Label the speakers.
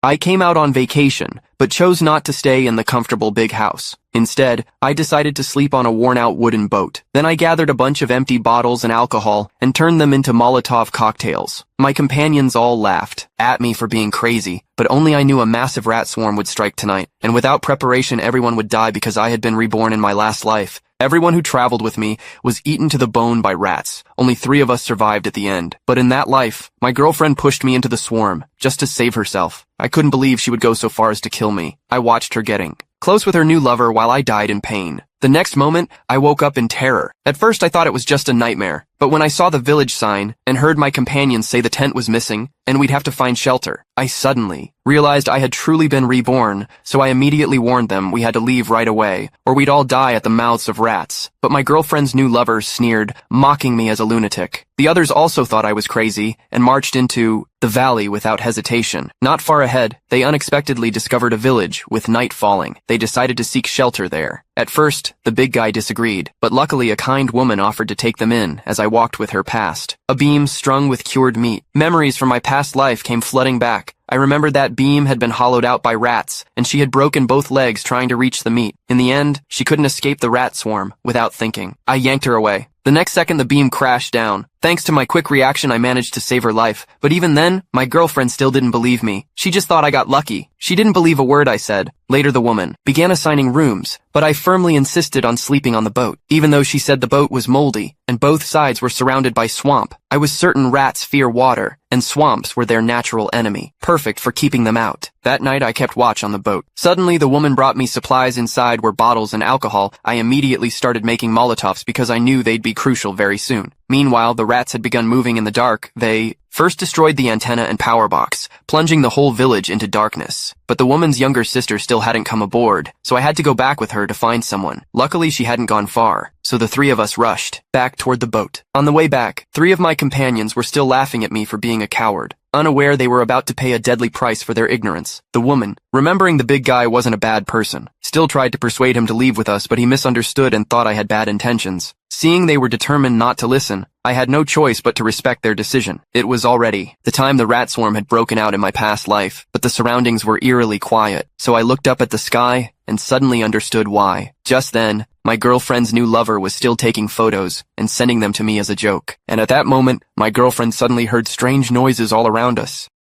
Speaker 1: I came out on vacation, but chose not to stay in the comfortable big house. Instead, I decided to sleep on a worn-out wooden boat. Then I gathered a bunch of empty bottles and alcohol and turned them into Molotov cocktails. My companions all laughed at me for being crazy, but only I knew a massive rat swarm would strike tonight, and without preparation everyone would die because I had been reborn in my last life. Everyone who traveled with me was eaten to the bone by rats. Only 3 of us survived at the end. But in that life, my girlfriend pushed me into the swarm, just to save herself. I couldn't believe she would go so far as to kill me. I watched her getting close with her new lover while I died in pain. The next moment, I woke up in terror. At first I thought it was just a nightmare, but when I saw the village sign and heard my companions say the tent was missing and we'd have to find shelter, I suddenly realized I had truly been reborn, so I immediately warned them we had to leave right away, or we'd all die at the mouths of rats. But my girlfriend's new lover sneered, mocking me as a lunatic. The others also thought I was crazy and marched into the valley without hesitation. Not far ahead, they unexpectedly discovered a village with night falling. They decided to seek shelter there. At first, the big guy disagreed, but luckily a kind woman offered to take them in as I walked with her past. A beam strung with cured meat. Memories from my past life came flooding back. I remembered that beam had been hollowed out by rats, and she had broken both legs trying to reach the meat. In the end, she couldn't escape the rat swarm without thinking. I yanked her away. The next second, the beam crashed down. Thanks to my quick reaction, I managed to save her life. But even then, my girlfriend still didn't believe me. She just thought I got lucky. She didn't believe a word I said. Later, the woman began assigning rooms, but I firmly insisted on sleeping on the boat, even though she said the boat was moldy and both sides were surrounded by swamp. I was certain rats fear water, and swamps were their natural enemy, perfect for keeping them out. That night, I kept watch on the boat. Suddenly, the woman brought me supplies. Inside were bottles and alcohol. I immediately started making Molotovs because I knew they'd be crucial very soon. Meanwhile, the rats had begun moving in the dark. They first destroyed the antenna and power box, plunging the whole village into darkness. But the woman's younger sister still hadn't come aboard, so I had to go back with her to find someone. Luckily, she hadn't gone far, so the 3 of us rushed back toward the boat. On the way back, 3 of my companions were still laughing at me for being a coward, unaware they were about to pay a deadly price for their ignorance. The woman, remembering the big guy wasn't a bad person, still tried to persuade him to leave with us, but he misunderstood and thought I had bad intentions. Seeing they were determined not to listen, I had no choice but to respect their decision. It was already the time the rat swarm had broken out in my past life, but the surroundings were eerily quiet, so I looked up at the sky and suddenly understood why. Just then, my girlfriend's new lover was still taking photos and sending them to me as a joke. And at that moment, my girlfriend suddenly heard strange noises all around us.